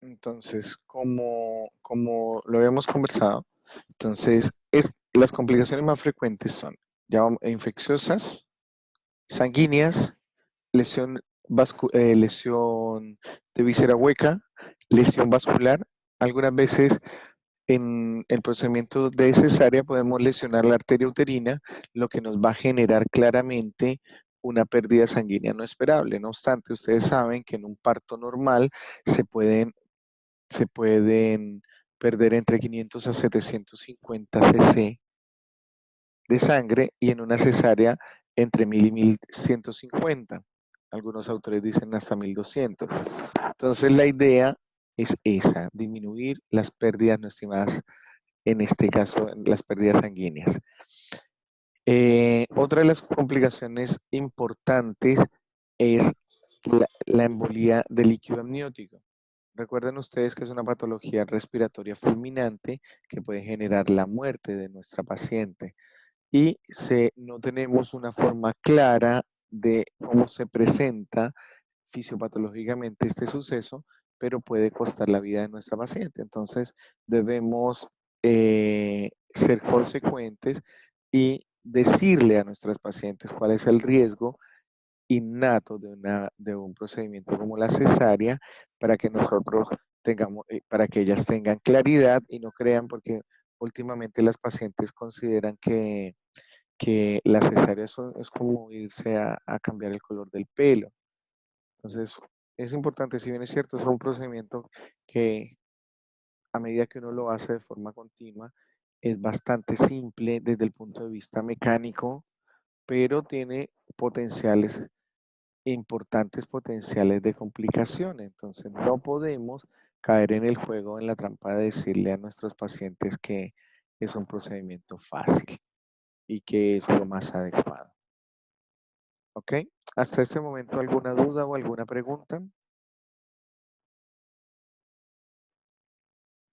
Entonces, como lo habíamos conversado, entonces las complicaciones más frecuentes son infecciosas, sanguíneas, lesión de víscera hueca, lesión vascular. Algunas veces en el procedimiento de cesárea podemos lesionar la arteria uterina, lo que nos va a generar claramente una pérdida sanguínea no esperable. No obstante, ustedes saben que en un parto normal se pueden perder entre 500 a 750 cc de sangre y en una cesárea entre 1000 y 1150. Algunos autores dicen hasta 1200. Entonces la idea es esa, disminuir las pérdidas no estimadas, en este caso las pérdidas sanguíneas. Otra de las complicaciones importantes es la embolía del líquido amniótico. Recuerden ustedes que es una patología respiratoria fulminante que puede generar la muerte de nuestra paciente y no tenemos una forma clara de cómo se presenta fisiopatológicamente este suceso, pero puede costar la vida de nuestra paciente. Entonces debemos ser consecuentes y decirle a nuestras pacientes cuál es el riesgo innato de un procedimiento como la cesárea para que nosotros para que ellas tengan claridad y no crean, porque últimamente las pacientes consideran que la cesárea es como irse a cambiar el color del pelo. Entonces, es importante, si bien es cierto, es un procedimiento que a medida que uno lo hace de forma continua, es bastante simple desde el punto de vista mecánico, pero tiene importantes potenciales de complicación. Entonces, no podemos caer en el juego, en la trampa de decirle a nuestros pacientes que es un procedimiento fácil y que es lo más adecuado. ¿Ok? Hasta este momento, ¿alguna duda o alguna pregunta?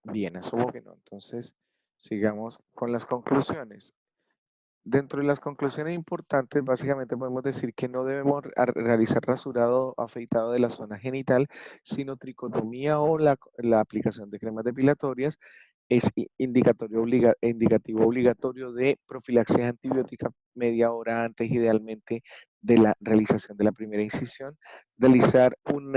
Bien, asumo que no. Entonces, sigamos con las conclusiones. Dentro de las conclusiones importantes, básicamente podemos decir que no debemos realizar rasurado afeitado de la zona genital, sino tricotomía o la aplicación de cremas depilatorias es indicativo obligatorio de profilaxis antibiótica media hora antes, idealmente, de la realización de la primera incisión. Realizar un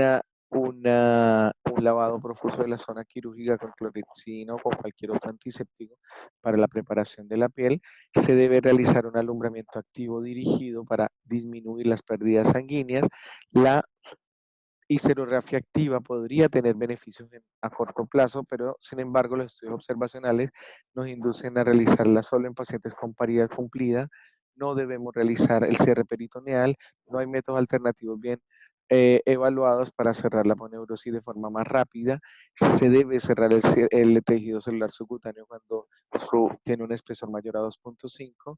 lavado profuso de la zona quirúrgica con clorexidina o con cualquier otro antiséptico para la preparación de la piel. Se debe realizar un alumbramiento activo dirigido para disminuir las pérdidas sanguíneas. La histerografía activa podría tener beneficios a corto plazo, pero sin embargo los estudios observacionales nos inducen a realizarla solo en pacientes con paridad cumplida. No debemos realizar el cierre peritoneal, no hay métodos alternativos bien evaluados para cerrar la aponeurosis de forma más rápida. Se debe cerrar el tejido celular subcutáneo cuando tiene un espesor mayor a 2.5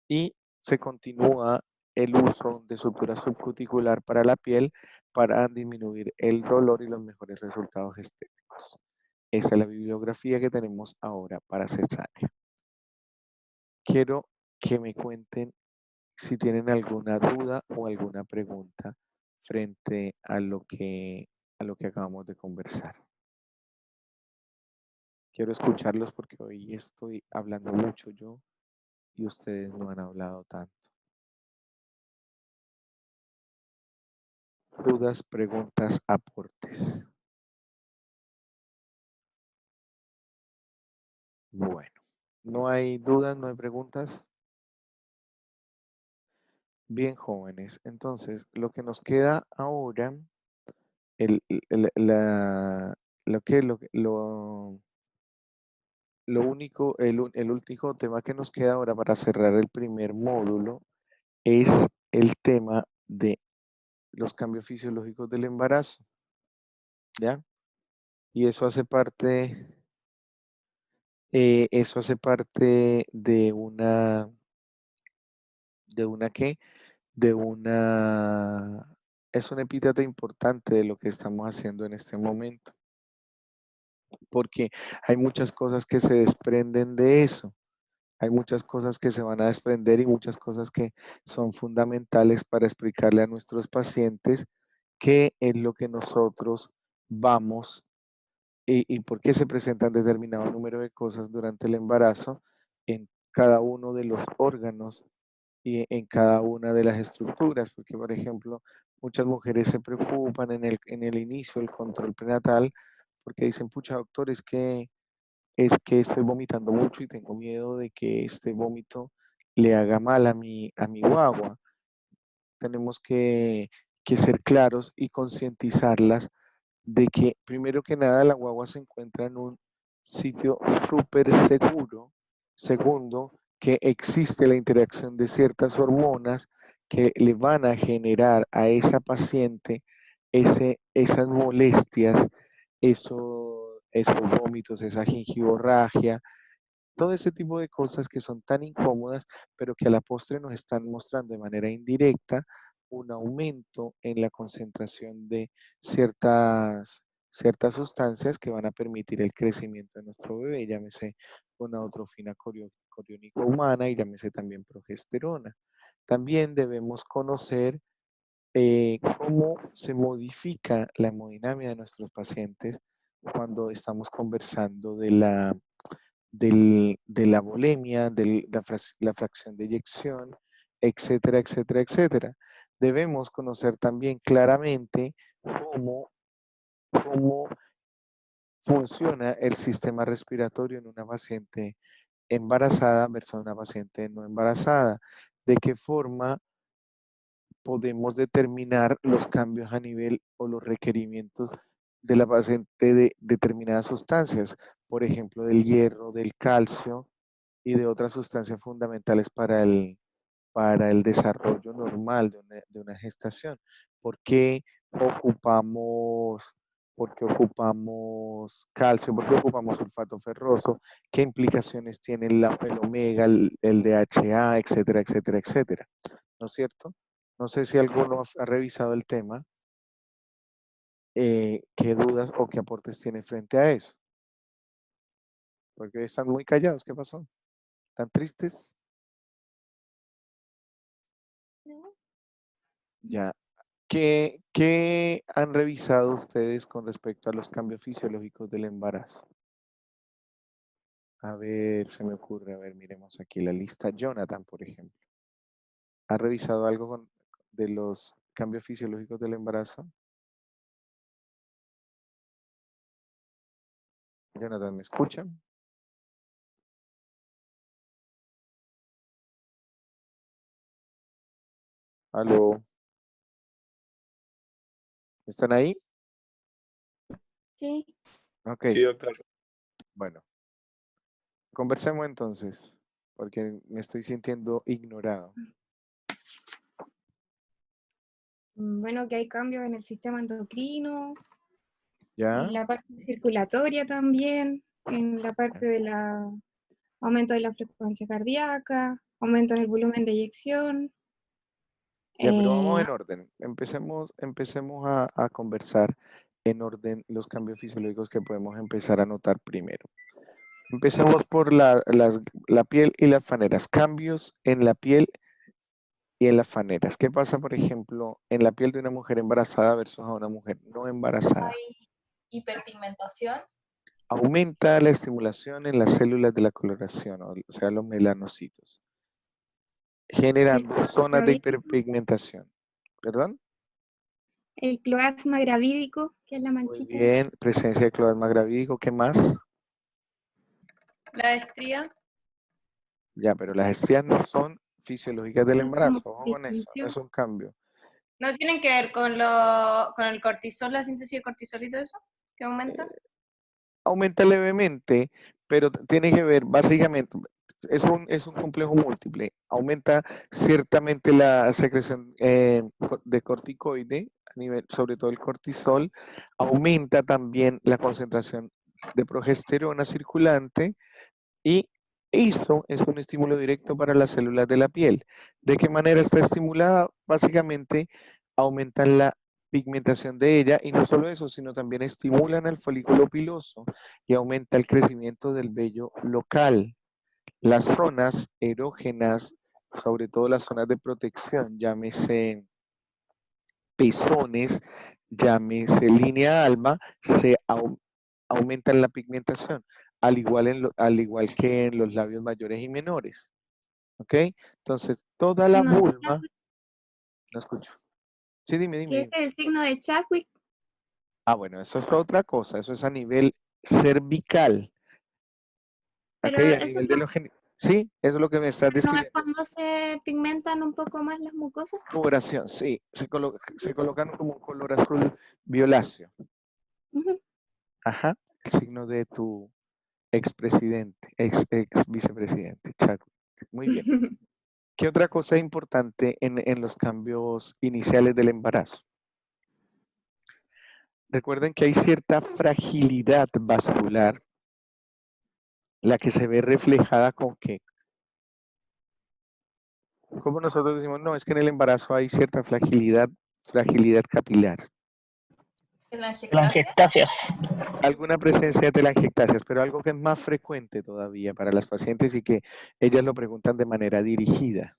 y se continúa el uso de sutura subcuticular para la piel para disminuir el dolor y los mejores resultados estéticos. Esa es la bibliografía que tenemos ahora para cesárea. Quiero que me cuenten si tienen alguna duda o alguna pregunta frente a lo que acabamos de conversar. Quiero escucharlos porque hoy estoy hablando mucho yo y ustedes no han hablado tanto. Dudas, preguntas, aportes. Bueno, no hay dudas, no hay preguntas. Bien, jóvenes. Entonces, lo que nos queda ahora, el- la, lo único, el último tema que nos queda ahora para cerrar el primer módulo es el tema de los cambios fisiológicos del embarazo, ¿ya? Y eso hace parte ¿de una qué? De una, es un epíteto importante de lo que estamos haciendo en este momento, porque hay muchas cosas que se desprenden de eso, hay muchas cosas que se van a desprender y muchas cosas que son fundamentales para explicarle a nuestros pacientes qué es lo que nosotros vamos y por qué se presentan determinado número de cosas durante el embarazo en cada uno de los órganos y en cada una de las estructuras, porque por ejemplo, muchas mujeres se preocupan en el inicio del control prenatal porque dicen, pucha doctor, es que estoy vomitando mucho y tengo miedo de que este vómito le haga mal a mi guagua. Tenemos que ser claros y concientizarlas de que primero que nada la guagua se encuentra en un sitio súper seguro. Segundo, que existe la interacción de ciertas hormonas que le van a generar a esa paciente esas molestias, esos vómitos, esa gingivorragia, todo ese tipo de cosas que son tan incómodas, pero que a la postre nos están mostrando de manera indirecta un aumento en la concentración de ciertas sustancias que van a permitir el crecimiento de nuestro bebé, llámese gonadotrofina coriónica humana y llámese también progesterona. También debemos conocer cómo se modifica la hemodinamia de nuestros pacientes cuando estamos conversando de la bulimia, de la fracción de eyección, etcétera, etcétera, etcétera. Debemos conocer también claramente cómo funciona el sistema respiratorio en una paciente embarazada versus una paciente no embarazada, de qué forma podemos determinar los cambios a nivel o los requerimientos de la paciente de determinadas sustancias, por ejemplo, del hierro, del calcio, y de otras sustancias fundamentales para el desarrollo normal de una gestación. ¿Por qué ocupamos, por qué ocupamos calcio? ¿Por qué ocupamos sulfato ferroso? ¿Qué implicaciones tiene el omega, el DHA, etcétera, etcétera, etcétera? ¿No es cierto? No sé si alguno ha revisado el tema, qué dudas o qué aportes tiene frente a eso. Porque están muy callados, ¿qué pasó? ¿Tan tristes? Ya. ¿Qué han revisado ustedes con respecto a los cambios fisiológicos del embarazo? A ver, se me ocurre, a ver, miremos aquí la lista. Jonathan, por ejemplo, ¿ha revisado algo de los cambios fisiológicos del embarazo? Jonathan, ¿me escuchan? ¿Aló? ¿Están ahí? Sí. Ok, Sí, doctor. bueno, conversemos entonces, porque me estoy sintiendo ignorado. Bueno, que hay cambios en el sistema endocrino, ¿Ya? en la parte circulatoria también, en la parte de la aumento de la frecuencia cardíaca, aumento en el volumen de eyección. Ya, pero vamos eh, en orden. Empecemos a conversar en orden los cambios fisiológicos que podemos empezar a notar primero. Empecemos por la piel y las faneras. Cambios en la piel y en las faneras. ¿Qué pasa, por ejemplo, en la piel de una mujer embarazada versus a una mujer no embarazada? Hay hiperpigmentación. Aumenta la estimulación en las células de la coloración, o sea, los melanocitos, generando zonas de hiperpigmentación. ¿Perdón? el cloasma gravídico, que es la Muy manchita. bien, presencia de cloasma gravídico. ¿Qué más? La estría. Ya, pero las estrías no son fisiológicas del Son como embarazo. Ojo con eso, no es un cambio. ¿No tienen que ver con el cortisol, la síntesis de cortisol y todo eso? ¿Que aumenta? Aumenta levemente, pero tiene que ver, básicamente, es un complejo múltiple. Aumenta ciertamente la secreción de corticoide, a nivel, sobre todo el cortisol. Aumenta también la concentración de progesterona circulante y eso es un estímulo directo para las células de la piel. ¿De qué manera está estimulada? Básicamente aumentan la pigmentación de ella y no solo eso, sino también estimulan el folículo piloso y aumenta el crecimiento del vello local. Las zonas erógenas, sobre todo las zonas de protección, llámese pezones, llámese línea alba, aumentan la pigmentación, al igual que en los labios mayores y menores. ¿Ok? Entonces, toda la No, vulva, no escucho. Sí, dime, que dime. es el signo de Chadwick. Ah, bueno, eso es otra cosa, eso es a nivel cervical. ¿Ok? Pero A eso nivel de los sí, eso es lo que me estás no es describiendo. cuando se pigmentan un poco más las mucosas. Coloración, sí, se colocan como un color azul violáceo. Ujú. Ajá, el signo de tu expresidente, ex vicepresidente, Chadwick. Muy bien. ¿Qué otra cosa es importante en los cambios iniciales del embarazo? Recuerden que hay cierta fragilidad vascular, la que se ve reflejada con que, como nosotros decimos, no, es que en el embarazo hay cierta fragilidad capilar. Telangiectasia. Telangiectasias. Alguna presencia de telangiectasias, pero algo que es más frecuente todavía para las pacientes y que ellas lo preguntan de manera dirigida.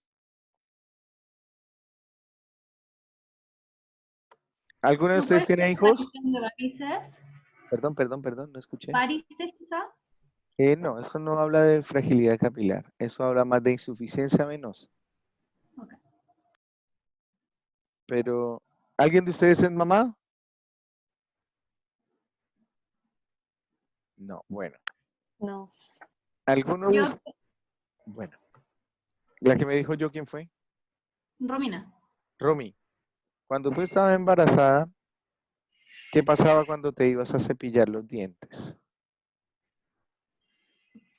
¿Alguno de ¿No ustedes puede tiene ser hijos? aparición de varices? Perdón, no escuché. ¿Varices quizá? No, eso no habla de fragilidad capilar, eso habla más de insuficiencia venosa. Ok. Pero, ¿alguien de ustedes es mamá? No, bueno. No. ¿Alguno de Yo, ustedes? Bueno, la que me dijo yo, ¿quién fue? Romina, Romy, cuando tú estabas embarazada, ¿qué pasaba cuando te ibas a cepillar los dientes?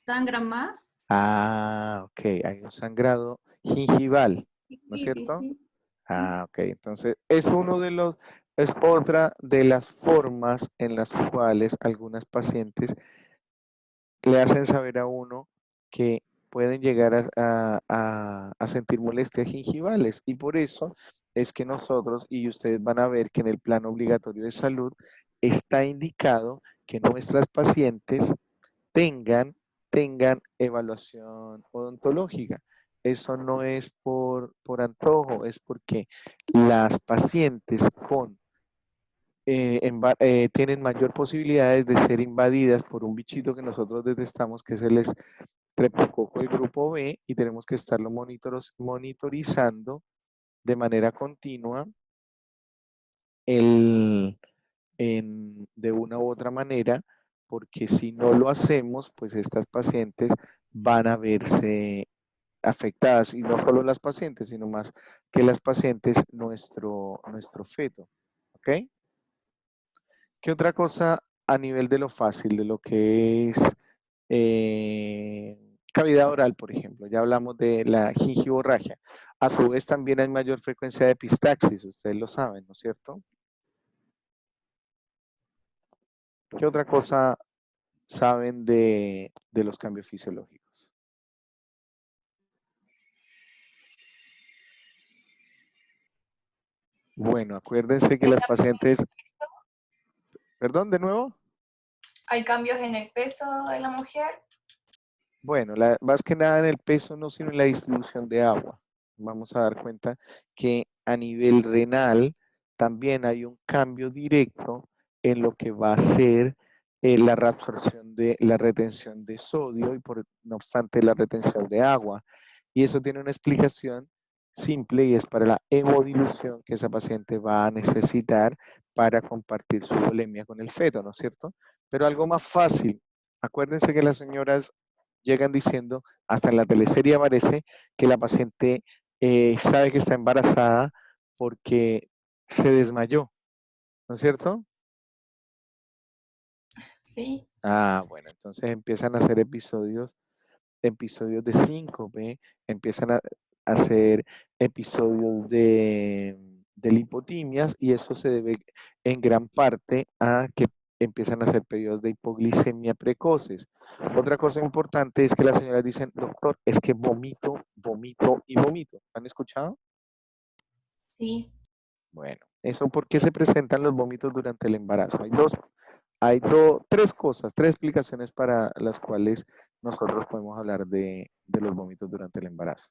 ¿sangran más? Ah, ok, hay un sangrado gingival, ¿no es Sí, cierto? sí. Ah, ok, entonces es otra de las formas en las cuales algunas pacientes le hacen saber a uno que pueden llegar a sentir molestias gingivales y por eso es que nosotros y ustedes van a ver que en el plan obligatorio de salud está indicado que nuestras pacientes tengan evaluación odontológica. Eso no es por antojo, es porque las pacientes tienen mayor posibilidades de ser invadidas por un bichito que nosotros detectamos, que es el estreptococo del grupo B, y tenemos que estarlo monitorizando de manera continua de una u otra manera, porque si no lo hacemos, pues estas pacientes van a verse afectadas, y no solo las pacientes, sino más que las pacientes, nuestro feto. ¿Ok? ¿Qué otra cosa a nivel de lo fácil, de lo que es cavidad oral, por ejemplo? Ya hablamos de la gingivorragia. A su vez también hay mayor frecuencia de epistaxis, ustedes lo saben, ¿no es cierto? ¿Qué otra cosa saben de los cambios fisiológicos? Bueno, acuérdense que las pacientes... ¿Perdón, de nuevo? ¿Hay cambios en el peso de la mujer? Bueno, más que nada en el peso, no sino en la distribución de agua. Vamos a dar cuenta que a nivel renal también hay un cambio directo en lo que va a ser la reabsorción de la retención de sodio y no obstante la retención de agua. Y eso tiene una explicación simple y es para la hemodilución que esa paciente va a necesitar para compartir su volemia con el feto, ¿no es cierto? Pero algo más fácil. Acuérdense que las señoras llegan diciendo, hasta en la teleserie aparece, que la paciente sabe que está embarazada porque se desmayó, ¿no es cierto? Sí. Ah, bueno, entonces empiezan a hacer episodios de síncope, empiezan a hacer episodios de lipotimias y eso se debe en gran parte a que empiezan a hacer periodos de hipoglicemia precoces. Otra cosa importante es que las señoras dicen, doctor, es que vomito, vomito y vomito. ¿Han escuchado? Sí. Bueno, eso ¿por qué se presentan los vómitos durante el embarazo? Tres cosas, tres explicaciones para las cuales nosotros podemos hablar de los vómitos durante el embarazo.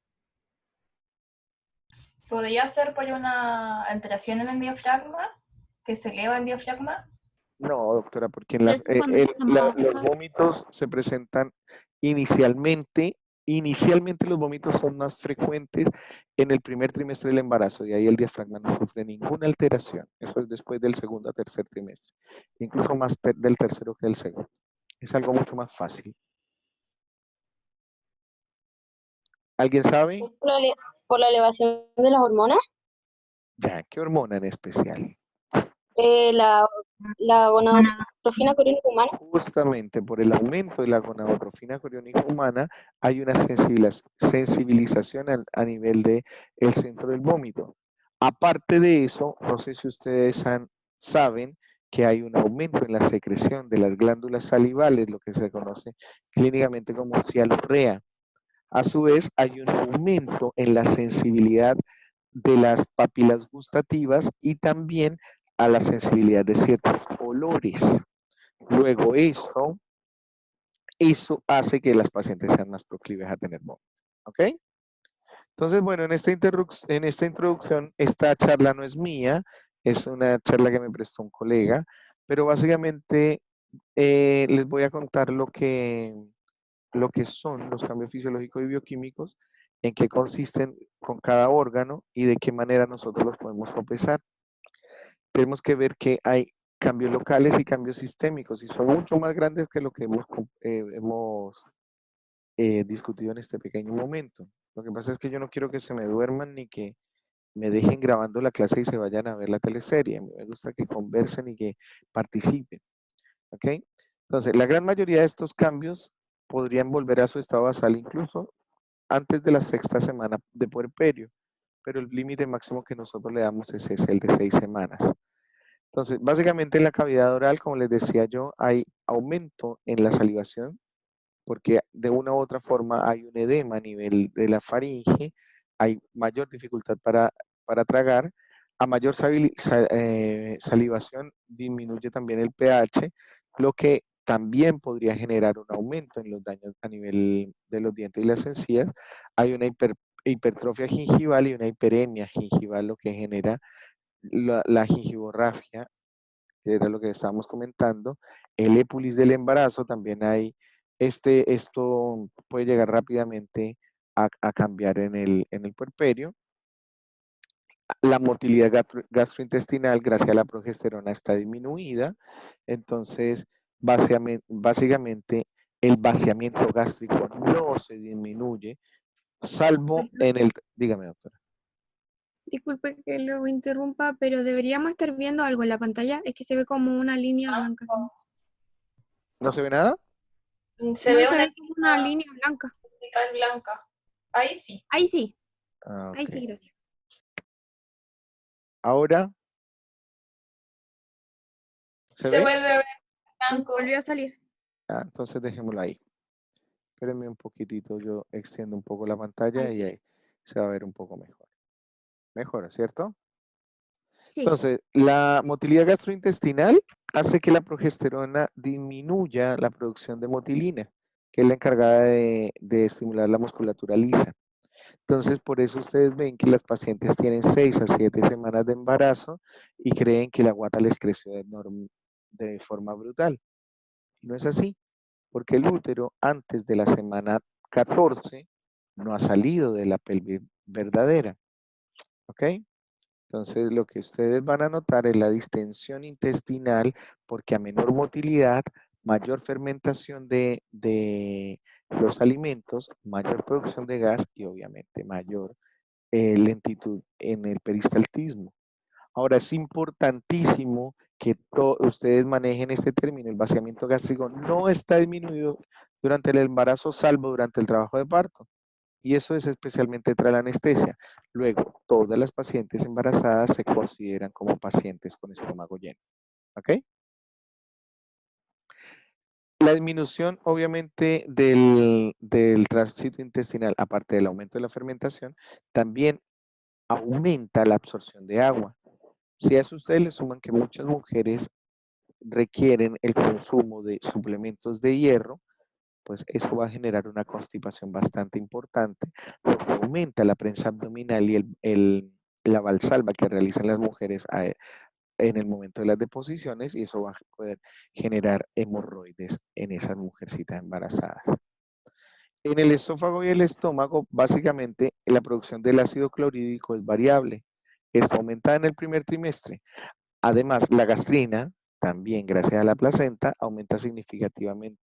¿Podría ser por una alteración en el diafragma? ¿Que se eleva el diafragma? No, doctora, porque Pero eso cuando está más los baja. vómitos se presentan inicialmente los vómitos son más frecuentes en el primer trimestre del embarazo y ahí el diafragma no sufre ninguna alteración. Eso es después del segundo a tercer trimestre, incluso más del tercero que del segundo. Es algo mucho más fácil. ¿Alguien sabe? Por la elevación de las hormonas, Ya, ¿qué hormona en especial? la, la gonadotrofina coriónica humana. Justamente por el aumento de la gonadotrofina coriónica humana hay una sensibilización a nivel del centro del vómito. Aparte de eso, no sé si ustedes saben que hay un aumento en la secreción de las glándulas salivales, lo que se conoce clínicamente como cialorrea. A su vez, hay un aumento en la sensibilidad de las papilas gustativas y también a la sensibilidad de ciertos olores. Luego eso hace que las pacientes sean más proclives a tener vómitos. ¿Ok? Entonces, bueno, en esta introducción, esta charla no es mía, es una charla que me prestó un colega, pero básicamente les voy a contar lo que son los cambios fisiológicos y bioquímicos, en qué consisten con cada órgano y de qué manera nosotros los podemos sopesar. Tenemos que ver que hay cambios locales y cambios sistémicos y son mucho más grandes que lo que hemos discutido en este pequeño momento. Lo que pasa es que yo no quiero que se me duerman ni que me dejen grabando la clase y se vayan a ver la teleserie. Me gusta que conversen y que participen. ¿Ok? Entonces, la gran mayoría de estos cambios podrían volver a su estado basal incluso antes de la sexta semana de puerperio, pero el límite máximo que nosotros le damos es ese, el de 6 semanas. Entonces, básicamente en la cavidad oral, como les decía yo, hay aumento en la salivación, porque de una u otra forma hay un edema a nivel de la faringe, hay mayor dificultad para tragar, a mayor salivación disminuye también el pH, lo que también podría generar un aumento en los daños a nivel de los dientes y las encías. Hay una hipertrofia gingival y una hiperemia gingival, lo que genera la gingivorrafia, que era lo que estábamos comentando, el épulis del embarazo, también hay, esto puede llegar rápidamente a cambiar en el puerperio. La motilidad gastrointestinal, gracias a la progesterona, está disminuida, entonces básicamente el vaciamiento gástrico no se disminuye, salvo en el... Dígame, doctora. Disculpe que lo interrumpa, pero deberíamos estar viendo algo en la pantalla. Es que se ve como una línea blanca. ¿No se ve nada? Se No, ve se una ve como una línea blanca. vertical blanca. Ahí sí. Ahí sí, Ah, ahí ok. sí, gracias. Ahora, ¿se Se ve? vuelve a ver Nos blanco. volvió a salir. Ah, entonces dejémoslo ahí. Espérenme un poquitito, yo extiendo un poco la pantalla Ahí y sí. ahí se va a ver un poco mejor. Mejor, ¿cierto? Sí. Entonces, la motilidad gastrointestinal hace que la progesterona disminuya la producción de motilina, que es la encargada de estimular la musculatura lisa. Entonces, por eso ustedes ven que las pacientes tienen 6 a 7 semanas de embarazo y creen que la guata les creció de forma brutal. No es así, porque el útero antes de la semana 14 no ha salido de la pelvis verdadera. ¿Ok? Entonces, lo que ustedes van a notar es la distensión intestinal, porque a menor motilidad, mayor fermentación de los alimentos, mayor producción de gas y obviamente mayor lentitud en el peristaltismo. Ahora, es importantísimo que ustedes manejen este término. El vaciamiento gástrico no está disminuido durante el embarazo, salvo durante el trabajo de parto. Y eso es especialmente tras la anestesia. Luego, todas las pacientes embarazadas se consideran como pacientes con estómago lleno. ¿Ok? La disminución, obviamente, del tránsito intestinal, aparte del aumento de la fermentación, también aumenta la absorción de agua. Si a eso ustedes le suman que muchas mujeres requieren el consumo de suplementos de hierro, pues eso va a generar una constipación bastante importante, lo que aumenta la prensa abdominal y la valsalva que realizan las mujeres en el momento de las deposiciones y eso va a poder generar hemorroides en esas mujercitas embarazadas. En el esófago y el estómago, básicamente, la producción del ácido clorhídrico es variable. Está aumentada en el primer trimestre. Además, la gastrina, también gracias a la placenta, aumenta significativamente,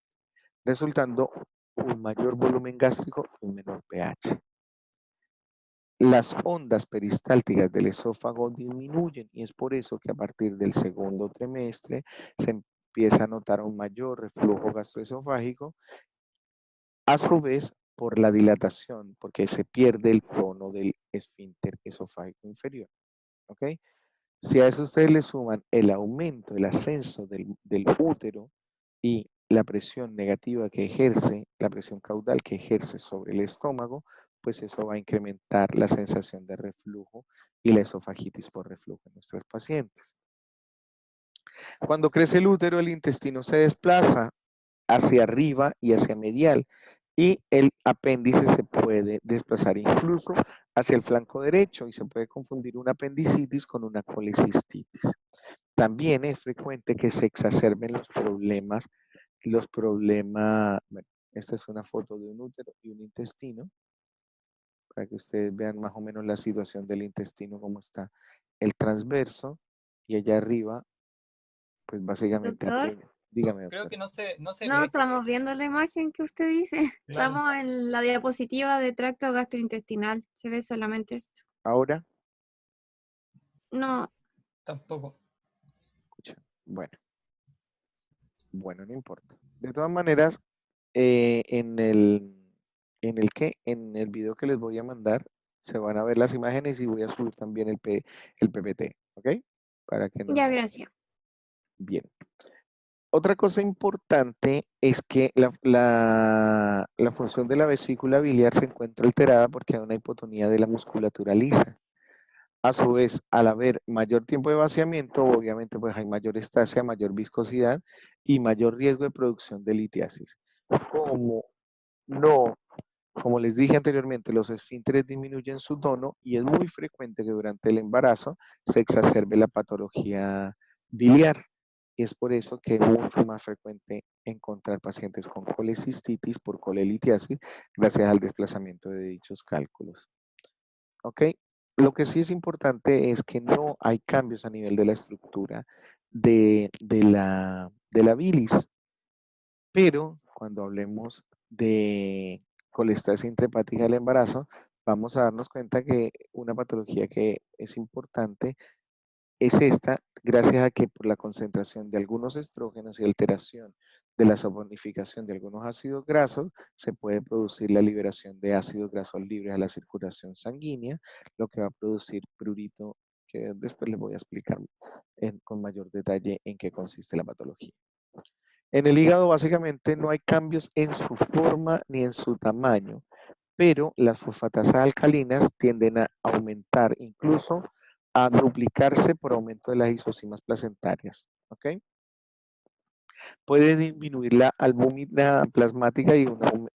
resultando un mayor volumen gástrico y un menor pH. Las ondas peristálticas del esófago disminuyen y es por eso que a partir del segundo trimestre se empieza a notar un mayor reflujo gastroesofágico, a su vez por la dilatación, porque se pierde el tono del esfínter esofágico inferior. ¿Ok? Si a eso ustedes le suman el aumento, el ascenso del útero y la presión negativa que ejerce, la presión caudal que ejerce sobre el estómago, pues eso va a incrementar la sensación de reflujo y la esofagitis por reflujo en nuestros pacientes. Cuando crece el útero, el intestino se desplaza hacia arriba y hacia medial y el apéndice se puede desplazar incluso hacia el flanco derecho y se puede confundir una apendicitis con una colecistitis. También es frecuente que se exacerben los problemas, bueno, esta es una foto de un útero y un intestino, para que ustedes vean más o menos la situación del intestino, cómo está el transverso, y allá arriba, pues básicamente, Doctor, dígame, Creo doctor. que no se no ve. estamos viendo la imagen que usted dice. Claro. Estamos en la diapositiva de tracto gastrointestinal. Se ve solamente esto. Ahora, No, Tampoco. escucha, bueno, no importa. De todas maneras, en el video que les voy a mandar, se van a ver las imágenes y voy a subir también el PPT, ¿ok? Para que no... ya, gracias. Bien. Otra cosa importante es que la función de la vesícula biliar se encuentra alterada porque hay una hipotonía de la musculatura lisa. A su vez, al haber mayor tiempo de vaciamiento, obviamente pues hay mayor estasia, mayor viscosidad y mayor riesgo de producción de litiasis. Como les dije anteriormente, los esfínteres disminuyen su tono y es muy frecuente que durante el embarazo se exacerbe la patología biliar. Y es por eso que es mucho más frecuente encontrar pacientes con colecistitis por colelitiasis gracias al desplazamiento de dichos cálculos. ¿Ok? Lo que sí es importante es que no hay cambios a nivel de la estructura de la bilis, pero cuando hablemos de colestasia intrahepática del embarazo, vamos a darnos cuenta que una patología que es importante es esta, gracias a que por la concentración de algunos estrógenos y alteración de la saponificación de algunos ácidos grasos, se puede producir la liberación de ácidos grasos libres a la circulación sanguínea, lo que va a producir prurito, que después les voy a explicar con mayor detalle en qué consiste la patología. En el hígado básicamente no hay cambios en su forma ni en su tamaño, pero las fosfatasas alcalinas tienden a aumentar, incluso a duplicarse por aumento de las isocimas placentarias. ¿Ok? Puede disminuir la albúmina plasmática y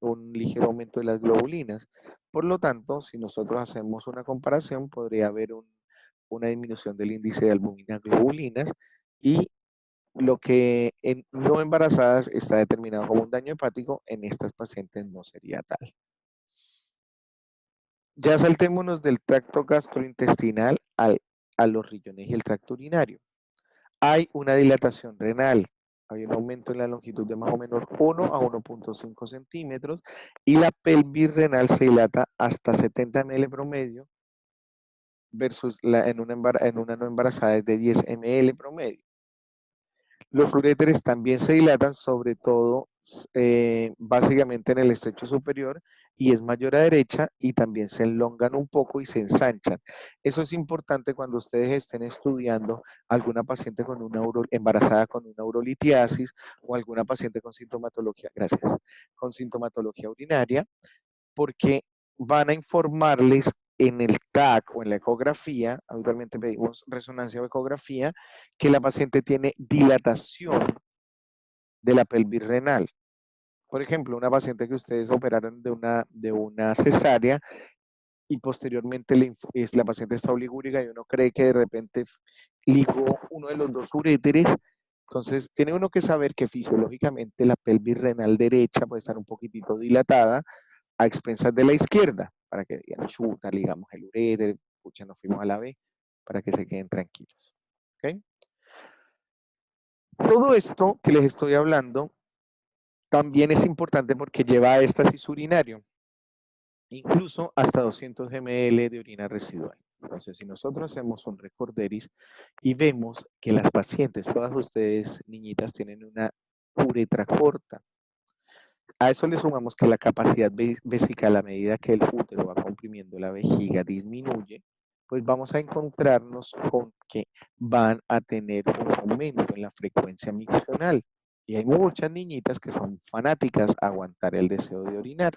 un ligero aumento de las globulinas. Por lo tanto, si nosotros hacemos una comparación, podría haber una disminución del índice de albúmina globulinas y lo que en no embarazadas está determinado como un daño hepático, en estas pacientes no sería tal. Ya saltémonos del tracto gastrointestinal a los riñones y el tracto urinario. Hay una dilatación renal, hay un aumento en la longitud de más o menos 1 a 1.5 centímetros y la pelvis renal se dilata hasta 70 ml promedio versus en una no embarazada es de 10 ml promedio. Los uréteres también se dilatan, sobre todo básicamente en el estrecho superior, y es mayor a derecha y también se elongan un poco y se ensanchan. Eso es importante cuando ustedes estén estudiando alguna paciente con embarazada con una urolitiasis o alguna paciente con sintomatología, con sintomatología urinaria, porque van a informarles en el TAC o en la ecografía, habitualmente pedimos resonancia o ecografía, que la paciente tiene dilatación de la pelvis renal. Por ejemplo, una paciente que ustedes operaron de una cesárea y posteriormente la paciente está oligúrica y uno cree que de repente ligó uno de los dos uréteres. Entonces, tiene uno que saber que fisiológicamente la pelvis renal derecha puede estar un poquitito dilatada a expensas de la izquierda, para que digan, chuta, ligamos el uréter, pucha, nos fuimos a la B, para que se queden tranquilos. ¿Ok? Todo esto que les estoy hablando también es importante porque lleva a éxtasis urinario, incluso hasta 200 ml de orina residual. Entonces, si nosotros hacemos un recorderis y vemos que las pacientes, todas ustedes, niñitas, tienen una uretra corta, a eso le sumamos que la capacidad vesical a medida que el útero va comprimiendo la vejiga disminuye, pues vamos a encontrarnos con que van a tener un aumento en la frecuencia miccional. Y hay muchas niñitas que son fanáticas a aguantar el deseo de orinar.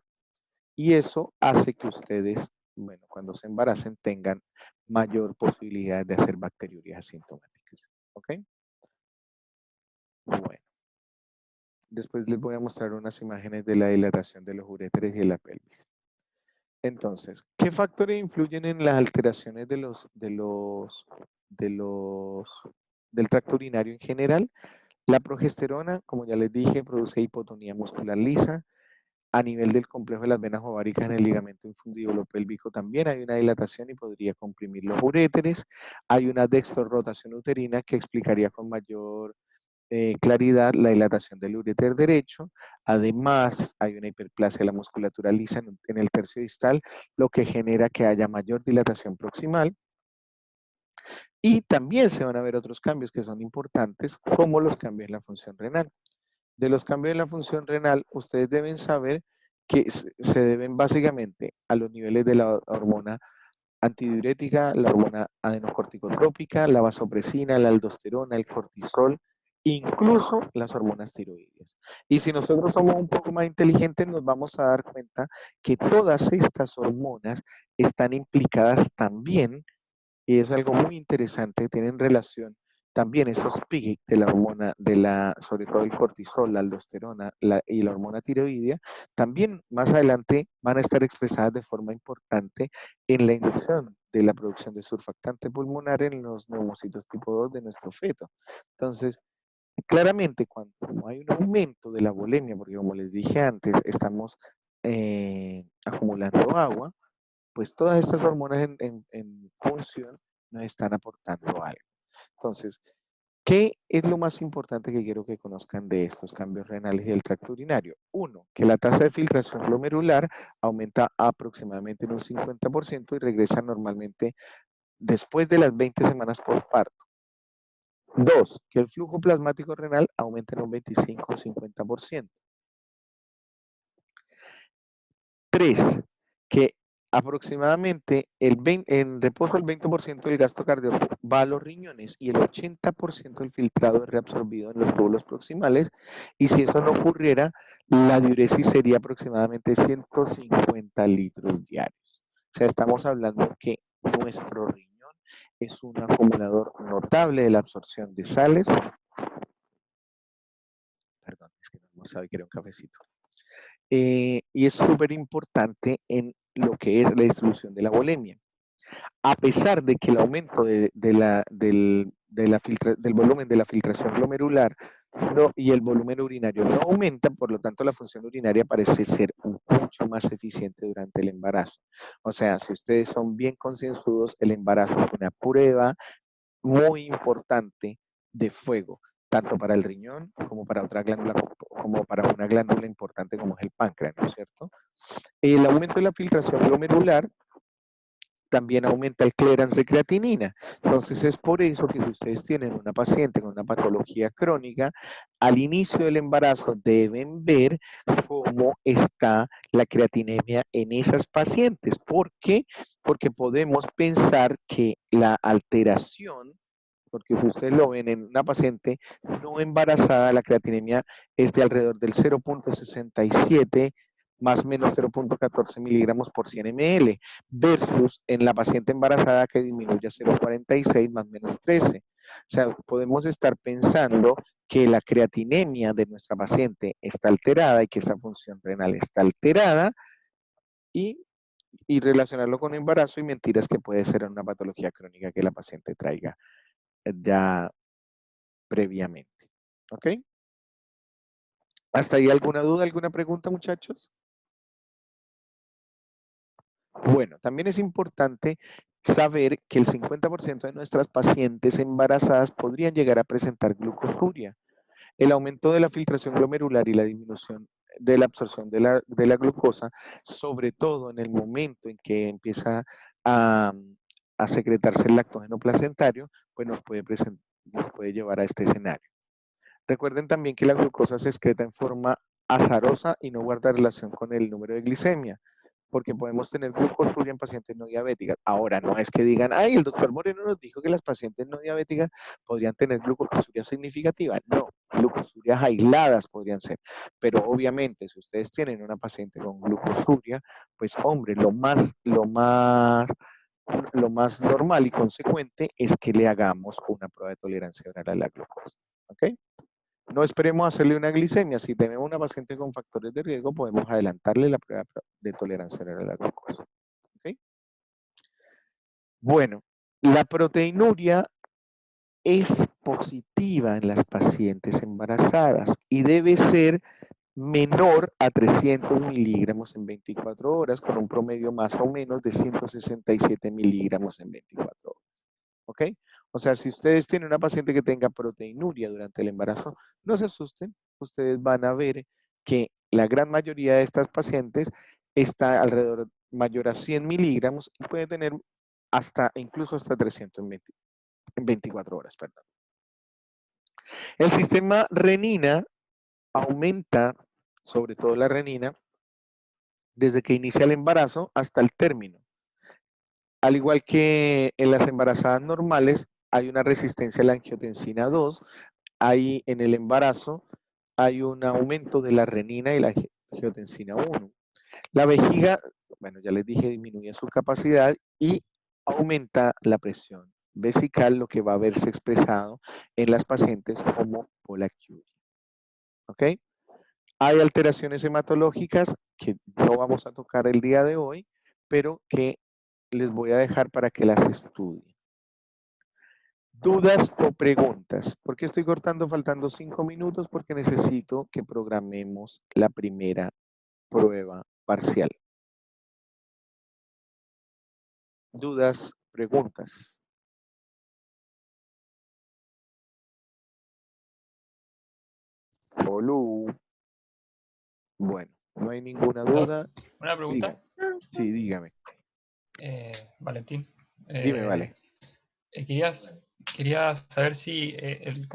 Y eso hace que ustedes, bueno, cuando se embaracen tengan mayor posibilidad de hacer bacteriurias asintomáticas. ¿Ok? Bueno. Después les voy a mostrar unas imágenes de la dilatación de los uréteres y de la pelvis. Entonces, ¿qué factores influyen en las alteraciones del tracto urinario en general? La progesterona, como ya les dije, produce hipotonía muscular lisa. A nivel del complejo de las venas ováricas en el ligamento infundíbulo pélvico también hay una dilatación y podría comprimir los uréteres. Hay una dextrorotación uterina que explicaría con mayor claridad la dilatación del uréter derecho. Además, hay una hiperplasia de la musculatura lisa en el tercio distal, lo que genera que haya mayor dilatación proximal. Y también se van a ver otros cambios que son importantes, como los cambios en la función renal. De los cambios en la función renal, ustedes deben saber que se deben básicamente a los niveles de la hormona antidiurética, la hormona adenocorticotrópica, la vasopresina, la aldosterona, el cortisol, incluso las hormonas tiroides. Y si nosotros somos un poco más inteligentes, nos vamos a dar cuenta que todas estas hormonas están implicadas también, y es algo muy interesante, tienen relación también estos pics de la hormona, sobre todo el cortisol, la aldosterona y la hormona tiroidea, también más adelante van a estar expresadas de forma importante en la inducción de la producción de surfactante pulmonar en los neumocitos tipo 2 de nuestro feto. Entonces, claramente cuando hay un aumento de la volemia, porque como les dije antes, estamos acumulando agua, pues todas estas hormonas en función nos están aportando algo. Entonces, ¿qué es lo más importante que quiero que conozcan de estos cambios renales y del tracto urinario? Uno, que la tasa de filtración glomerular aumenta aproximadamente en un 50% y regresa normalmente después de las 20 semanas por parto. Dos, que el flujo plasmático renal aumenta en un 25 o 50%. Tres, que aproximadamente en reposo el 20% del gasto cardíaco va a los riñones y el 80% del filtrado es reabsorbido en los lóbulos proximales, y si eso no ocurriera, la diuresis sería aproximadamente 150 litros diarios. O sea, estamos hablando que nuestro riñón es un acumulador notable de la absorción de sales. Perdón, es que no sabía que era un cafecito. Y es súper importante en lo que es la distribución de la volemia. A pesar de que el aumento del volumen de la filtración glomerular y el volumen urinario no aumentan, por lo tanto la función urinaria parece ser mucho más eficiente durante el embarazo. O sea, si ustedes son bien concienzudos, el embarazo es una prueba muy importante de fuego, tanto para el riñón como para otra glándula, como para una glándula importante como es el páncreas, ¿no es cierto? El aumento de la filtración glomerular también aumenta el clearance de creatinina. Entonces es por eso que si ustedes tienen una paciente con una patología crónica, al inicio del embarazo deben ver cómo está la creatinemia en esas pacientes. ¿Por qué? Porque podemos pensar que la alteración, porque si ustedes lo ven en una paciente no embarazada, la creatinemia es de alrededor del 0.67 más o menos 0.14 miligramos por 100 ml, versus en la paciente embarazada que disminuye a 0.46 más o menos 13. O sea, podemos estar pensando que la creatinemia de nuestra paciente está alterada y que esa función renal está alterada, y relacionarlo con embarazo, y mentiras que puede ser una patología crónica que la paciente traiga ya previamente. ¿Ok? ¿Hasta ahí alguna duda, alguna pregunta, muchachos? Bueno, también es importante saber que el 50% de nuestras pacientes embarazadas podrían llegar a presentar glucosuria. El aumento de la filtración glomerular y la disminución de la absorción de la glucosa, sobre todo en el momento en que empieza a secretarse el lactógeno placentario, pues nos puede llevar a este escenario. Recuerden también que la glucosa se excreta en forma azarosa y no guarda relación con el número de glicemia, porque podemos tener glucosuria en pacientes no diabéticas. Ahora, no es que digan, ay, el doctor Moreno nos dijo que las pacientes no diabéticas podrían tener glucosuria significativa. No, glucosurias aisladas podrían ser. Pero obviamente, si ustedes tienen una paciente con glucosuria, pues hombre, lo más normal y consecuente es que le hagamos una prueba de tolerancia oral a la glucosa. ¿Ok? No esperemos hacerle una glicemia. Si tenemos una paciente con factores de riesgo, podemos adelantarle la prueba de tolerancia oral a la glucosa. ¿Okay? Bueno, la proteinuria es positiva en las pacientes embarazadas y debe ser menor a 300 miligramos en 24 horas, con un promedio más o menos de 167 miligramos en 24 horas. ¿Ok? O sea, si ustedes tienen una paciente que tenga proteinuria durante el embarazo, no se asusten, ustedes van a ver que la gran mayoría de estas pacientes está alrededor mayor a 100 miligramos y puede tener incluso hasta 300 en 24 horas. Perdón. El sistema renina aumenta, sobre todo la renina, desde que inicia el embarazo hasta el término. Al igual que en las embarazadas normales, hay una resistencia a la angiotensina 2, hay en el embarazo hay un aumento de la renina y la angiotensina 1. La vejiga, bueno, ya les dije, disminuye su capacidad y aumenta la presión vesical, lo que va a verse expresado en las pacientes como polaquiuria. ¿Ok? Hay alteraciones hematológicas que no vamos a tocar el día de hoy, pero que les voy a dejar para que las estudien. ¿Dudas o preguntas? ¿Por qué estoy cortando faltando 5 minutos? Porque necesito que programemos la primera prueba parcial. ¿Dudas, preguntas? Olú. Bueno, no hay ninguna duda. Una pregunta. Dígame. Sí, dígame. Valentín. Dime, vale. Quería saber si el